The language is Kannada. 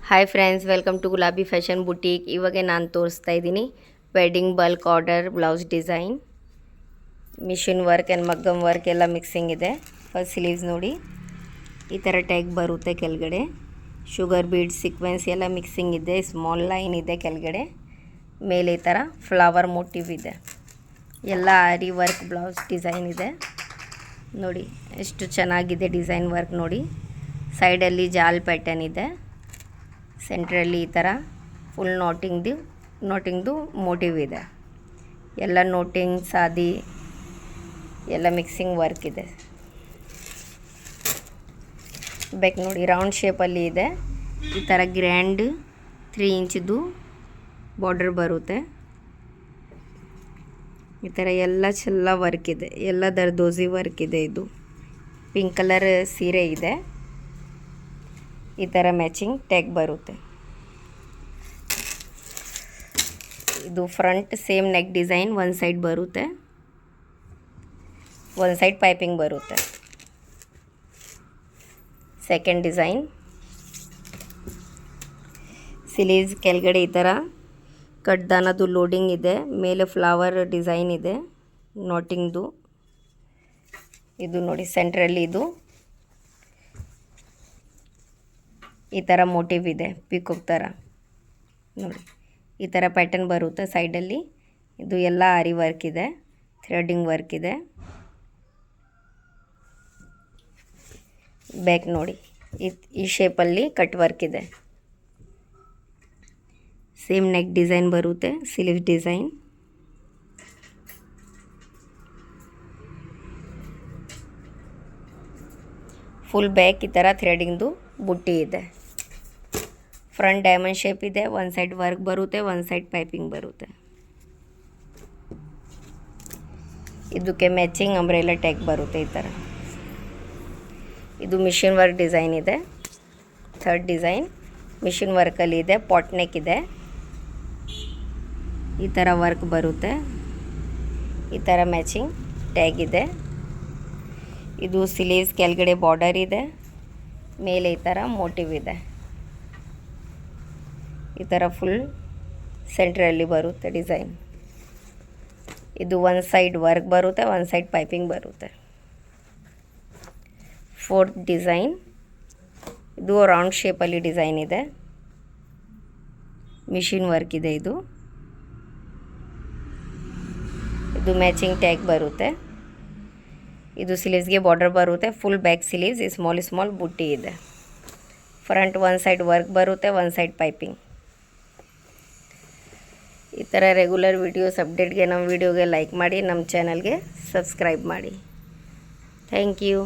ಹಾಯ್ ಫ್ರೆಂಡ್ಸ್, ವೆಲ್ಕಮ್ ಟು ಗುಲಾಬಿ ಫ್ಯಾಷನ್ ಬುಟೀಕ್. ಇವಾಗ ನಾನು ತೋರಿಸ್ತಾ ಇದ್ದೀನಿ wedding bulk order blouse design. Machine work and ಮಗ್ಗಮ್ work ಎಲ್ಲ ಮಿಕ್ಸಿಂಗ್ ಇದೆ. ಫಸ್ಟ್ ಸ್ಲೀವ್ಸ್ ನೋಡಿ, ಈ ಥರ ಟ್ಯಾಗ್ ಬರುತ್ತೆ ಕೆಳಗಡೆ. ಶುಗರ್ ಬೀಡ್ ಸೀಕ್ವೆನ್ಸ್ ಎಲ್ಲ ಮಿಕ್ಸಿಂಗ್ ಇದೆ. ಸ್ಮಾಲ್ ಲೈನ್ ಇದೆ ಕೆಳಗಡೆ. ಮೇಲೆ ಈ ಥರ ಫ್ಲವರ್ ಮೋಟಿವ್ ಇದೆ. ಎಲ್ಲ ಆರಿ ವರ್ಕ್ ಬ್ಲೌಸ್ ಡಿಸೈನ್ ಇದೆ ನೋಡಿ. ಎಷ್ಟು ಚೆನ್ನಾಗಿದೆ ಡಿಸೈನ್ ವರ್ಕ್ ನೋಡಿ. ಸೈಡಲ್ಲಿ ಜಾಲ್ ಪ್ಯಾಟರ್ನ್ ಇದೆ. ಸೆಂಟ್ರಲ್ಲಿ ಈ ಥರ ಫುಲ್ ನೋಟಿಂಗ್ದು ಮೋಟಿವ್ ಇದೆ. ಎಲ್ಲ ನೋಟಿಂಗ್ ಸಾದಿ ಎಲ್ಲ ಮಿಕ್ಸಿಂಗ್ ವರ್ಕ್ ಇದೆ. ಬ್ಯಾಕ್ ನೋಡಿ, ರೌಂಡ್ ಶೇಪಲ್ಲಿ ಇದೆ. ಈ ಥರ ಗ್ರ್ಯಾಂಡ್ 3 ಇಂಚಿದು ಬಾರ್ಡರ್ ಬರುತ್ತೆ. ಈ ಥರ ಎಲ್ಲ ಚೆಲ್ಲ ವರ್ಕ್ ಇದೆ. ಎಲ್ಲ ದರ್ದೋಸಿ ವರ್ಕ್ ಇದೆ. ಇದು ಪಿಂಕ್ ಕಲರ್ ಸೀರೆ ಇದೆ. ಈ ಥರ ಮ್ಯಾಚಿಂಗ್ ಟ್ಯಾಗ್ ಬರುತ್ತೆ. ಇದು ಫ್ರಂಟ್ ಸೇಮ್ ನೆಕ್ ಡಿಸೈನ್. ಒಂದು ಸೈಡ್ ಬರುತ್ತೆ, ಒಂದು ಸೈಡ್ ಪೈಪಿಂಗ್ ಬರುತ್ತೆ. ಸೆಕೆಂಡ್ ಡಿಸೈನ್ ಸ್ಲೀವ್ಸ್ ಕೆಳಗಡೆ ಈ ಥರ ಕಟ್ದಾನದು ಲೋಡಿಂಗ್ ಇದೆ. ಮೇಲೆ ಫ್ಲವರ್ ಡಿಸೈನ್ ಇದೆ ನೋಟಿಂಗ್ದು. ಇದು ನೋಡಿ, ಸೆಂಟ್ರಲ್ಲಿ ಇದು ಈ ಥರ ಮೋಟಿವ್ ಇದೆ, ಪಿಕಾಕ್ ಥರ ನೋಡಿ. ಈ ಥರ ಪ್ಯಾಟರ್ನ್ ಬರುತ್ತೆ ಸೈಡಲ್ಲಿ. ಇದು ಎಲ್ಲ ಆರಿ ವರ್ಕ್ ಇದೆ, ಥ್ರೆಡಿಂಗ್ ವರ್ಕ್ ಇದೆ. ಬ್ಯಾಕ್ ನೋಡಿ, ಈ ಶೇಪಲ್ಲಿ ಕಟ್ ವರ್ಕ್ ಇದೆ. ಸೇಮ್ ನೆಕ್ ಡಿಸೈನ್ ಬರುತ್ತೆ, ಸ್ಲೀವ್ ಡಿಸೈನ್. ಫುಲ್ ಬ್ಯಾಕ್ ಈ ಥರ ಥ್ರೆಡಿಂಗ್ದು ಬುಟ್ಟಿ ಇದೆ. ಫ್ರಂಟ್ ಡೈಮಂಡ್ ಶೇಪ್ ಇದೆ. ಒಂದು ಸೈಡ್ ವರ್ಕ್ ಬರುತ್ತೆ, ಒಂದು ಸೈಡ್ ಪೈಪಿಂಗ್ ಬರುತ್ತೆ. ಇದಕ್ಕೆ ಮ್ಯಾಚಿಂಗ್ ಅಂಬ್ರೆಲಾ ಟ್ಯಾಗ್ ಬರುತ್ತೆ ಈ ಥರ. ಇದು ಮಿಷಿನ್ ವರ್ಕ್ ಡಿಸೈನ್ ಇದೆ. ಥರ್ಡ್ ಡಿಸೈನ್ ಮಿಷಿನ್ ವರ್ಕಲ್ಲಿ ಇದೆ. ಪಾಟ್ ನೆಕ್ ಇದೆ. ಈ ಥರ ವರ್ಕ್ ಬರುತ್ತೆ. ಈ ಥರ ಮ್ಯಾಚಿಂಗ್ ಟ್ಯಾಗ್ ಇದೆ. ಇದು ಸ್ಲೀವ್ಸ್ ಕೆಳಗಡೆ ಬಾರ್ಡರ್ ಇದೆ. ಮೇಲೆ ಈ ಥರ ಮೋಟಿವ್ ಇದೆ. ಈ ಥರ ಫುಲ್ ಸೆಂಟ್ರಲ್ಲಿ ಬರುತ್ತೆ ಡಿಸೈನ್. ಇದು ಒಂದು ಸೈಡ್ ವರ್ಕ್ ಬರುತ್ತೆ, ಒಂದು ಸೈಡ್ ಪೈಪಿಂಗ್ ಬರುತ್ತೆ. ಫೋರ್ತ್ ಡಿಸೈನ್ ಇದು ರೌಂಡ್ ಶೇಪಲ್ಲಿ ಡಿಸೈನ್ ಇದೆ. ಮಿಷಿನ್ ವರ್ಕ್ ಇದೆ. ಇದು ಮ್ಯಾಚಿಂಗ್ ಟ್ಯಾಗ್ ಬರುತ್ತೆ. ಇದು ಸ್ಲೀವ್ಸ್ಗೆ ಬಾರ್ಡರ್ ಬರುತ್ತೆ. ಫುಲ್ ಬ್ಯಾಕ್ ಸ್ಲೀವ್ಸ್ ಸ್ಮಾಲ್ ಬುಟ್ಟಿ ಇದೆ. ಫ್ರಂಟ್ ಒಂದು ಸೈಡ್ ವರ್ಕ್ ಬರುತ್ತೆ, ಒಂದು ಸೈಡ್ ಪೈಪಿಂಗ್. ಈ ಥರ ರೆಗ್ಯುಲರ್ ವೀಡಿಯೋಸ್ ಅಪ್ಡೇಟ್ಗೆ ನಮ್ಮ ವೀಡಿಯೋಗೆ ಲೈಕ್ ಮಾಡಿ, ನಮ್ಮ ಚಾನಲ್ಗೆ ಸಬ್ಸ್ಕ್ರೈಬ್ ಮಾಡಿ. Thank you.